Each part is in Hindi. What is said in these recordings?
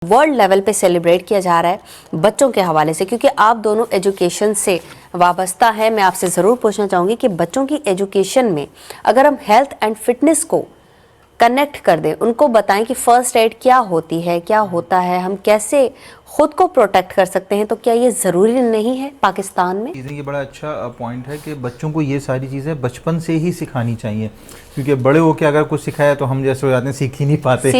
वर्ल्ड लेवल पे सेलिब्रेट किया जा रहा है बच्चों के हवाले से, क्योंकि आप दोनों एजुकेशन से वाबस्ता है। मैं आपसे ज़रूर पूछना चाहूँगी कि बच्चों की एजुकेशन में अगर हम हेल्थ एंड फिटनेस को कनेक्ट कर दें, उनको बताएं कि फ़र्स्ट एड क्या होती है, क्या होता है, हम कैसे खुद को प्रोटेक्ट कर सकते हैं, तो क्या ये ज़रूरी नहीं है पाकिस्तान में? ये बड़ा अच्छा पॉइंट है कि बच्चों को ये सारी चीज़ें बचपन से ही सिखानी चाहिए, क्योंकि बड़े होकर अगर कुछ सिखाया तो हम जैसे हो जाते हैं सीख ही नहीं पाते।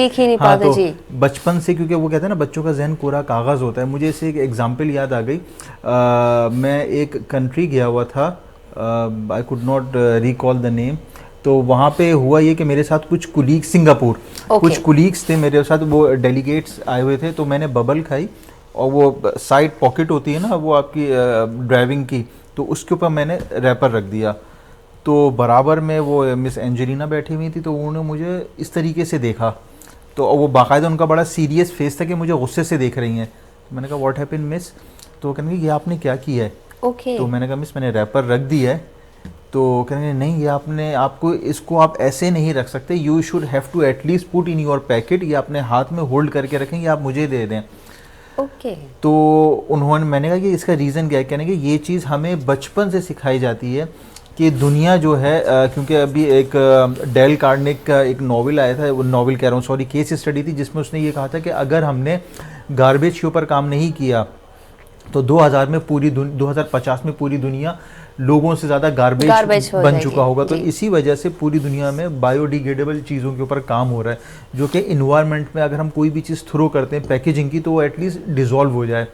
हाँ, तो जी। बचपन से, क्योंकि वो कहते हैं ना बच्चों का जहन कोरा कागज़ होता है। मुझे इससे एक एग्जांपल याद आ गई। मैं एक कंट्री गया हुआ था, I could not recall the name. तो वहाँ पे हुआ ये कि मेरे साथ कुछ कुलीग्स, सिंगापुर कुछ कुलीग्स थे मेरे साथ, वो डेलीगेट्स आए हुए थे। तो मैंने बबल खाई और वो साइड पॉकेट होती है ना वो आपकी ड्राइविंग की, तो उसके ऊपर मैंने रैपर रख दिया। तो बराबर में वो मिस एंजेलिना बैठी हुई थी, तो उन्होंने मुझे इस तरीके से देखा। तो वो बाकायदा उनका बड़ा सीरियस फेस था कि मुझे गुस्से से देख रही हैं। तो मैंने कहा व्हाट हैपेंड मिस? तो कहने ये आपने क्या किया है? तो मैंने कहा मिस मैंने रैपर रख दिया है। तो कहेंगे नहीं, ये आपको इसको आप ऐसे नहीं रख सकते, you should have to at least put in your packet, ये अपने हाथ में होल्ड करके रखेंगे, आप मुझे दे दें। तो मैंने कहा कि इसका रीज़न क्या है? कहने कि ये चीज़ हमें बचपन से सिखाई जाती है कि दुनिया जो है, क्योंकि अभी एक डेल कार्नेगी का एक नॉवल आया था, वो नॉवल कह रहा हूँ सॉरी, केस स्टडी थी, जिसमें उसने ये कहा था कि अगर हमने गार्बेज के ऊपर काम नहीं किया तो 2050 में पूरी दुनिया लोगों से ज़्यादा गार्बेज बन चुका होगा। तो इसी वजह से पूरी दुनिया में बायोडिग्रेडेबल चीज़ों के ऊपर काम हो रहा है, जो कि इन्वायरमेंट में अगर हम कोई भी चीज़ थ्रो करते हैं पैकेजिंग की, तो वो एटलीस्ट डिज़ोल्व हो जाए।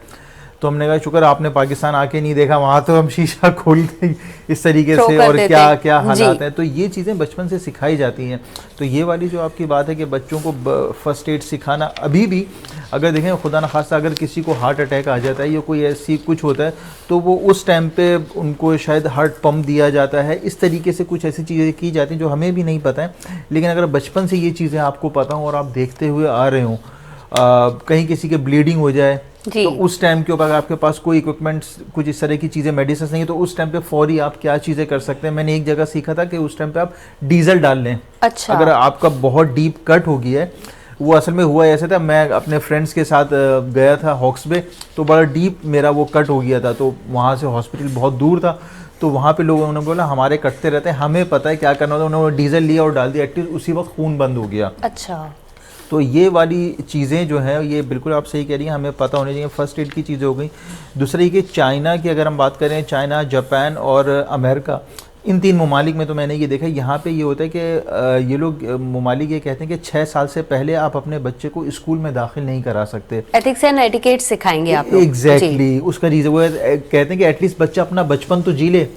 तो हमने कहा शुक्र आपने पाकिस्तान आके नहीं देखा, वहाँ तो हम शीशा खोलते इस तरीके से, और क्या क्या हालात हैं। तो ये चीज़ें बचपन से सिखाई जाती हैं। तो ये वाली जो आपकी बात है कि बच्चों को फर्स्ट एड सिखाना, अभी भी अगर देखें खुदा न खास्ता अगर किसी को हार्ट अटैक आ जाता है या कोई ऐसी कुछ होता है, तो वो उस टाइम पे उनको शायद हार्ट पंप दिया जाता है। इस तरीके से कुछ ऐसी चीज़ें की जाती हैं जो हमें भी नहीं पता है। लेकिन अगर बचपन से ये चीज़ें आपको पता हो और आप देखते हुए आ रहे हों, कहीं किसी के ब्लीडिंग हो जाए तो उस टाइम के ऊपर आपके पास कोई इक्विपमेंट्स, कुछ इस तरह की चीज़ें, मेडिसिन नहीं है, तो उस टाइम पे फौरी आप क्या चीज़ें कर सकते हैं। मैंने एक जगह सीखा था कि उस टाइम पे आप डीजल डाल लें। अच्छा। अगर आपका बहुत डीप कट हो गया है, वो असल में हुआ ऐसा था, मैं अपने फ्रेंड्स के साथ गया था हॉक्स बे, तो बड़ा डीप मेरा वो कट हो गया था। तो वहाँ से हॉस्पिटल बहुत दूर था, तो वहाँ पे लोगों ने बोला हमारे कटते रहते हैं, हमें पता है क्या करना होता है। उन्होंने डीजल लिया और डाल दिया, एटलीस्ट उसी वक्त खून बंद हो गया। अच्छा। तो ये वाली चीज़ें जो हैं, ये बिल्कुल आप सही कह रही हैं, हमें पता होनी चाहिए। फर्स्ट एड की चीज़ें हो गई। दूसरी कि चाइना की अगर हम बात करें, चाइना, जापान और अमेरिका, इन 3 ममालिक में तो मैंने ये देखा, यहाँ पे ये होता है कि ये लोग ममालिक ये कहते हैं कि 6 साल से पहले आप अपने बच्चे को स्कूल में दाखिल नहीं करा सकते। एथिक्स एंड एटिकेट सिखाएंगे आप लोग। एग्जैक्टली, उसका रीज़न वो कहते हैं कि एटलीस्ट बच्चा अपना बचपन तो जी ले।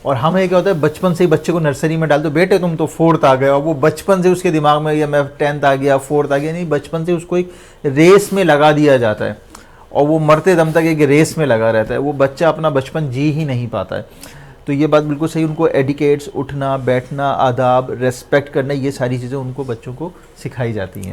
और हमें क्या होता है, बचपन से ही बच्चे को नर्सरी में डाल दो, बेटे तुम तो 4th आ गए, और वो बचपन से उसके दिमाग में, या मैं 10th आ गया, 4th आ गया, नहीं, बचपन से उसको एक रेस में लगा दिया जाता है और वो मरते दम तक एक रेस में लगा रहता है। वो बच्चा अपना बचपन जी ही नहीं पाता है। तो ये बात बिल्कुल सही, उनको एडिकेट्स, उठना बैठना, आदाब, रेस्पेक्ट करना, ये सारी चीज़ें उनको बच्चों को सिखाई जाती हैं।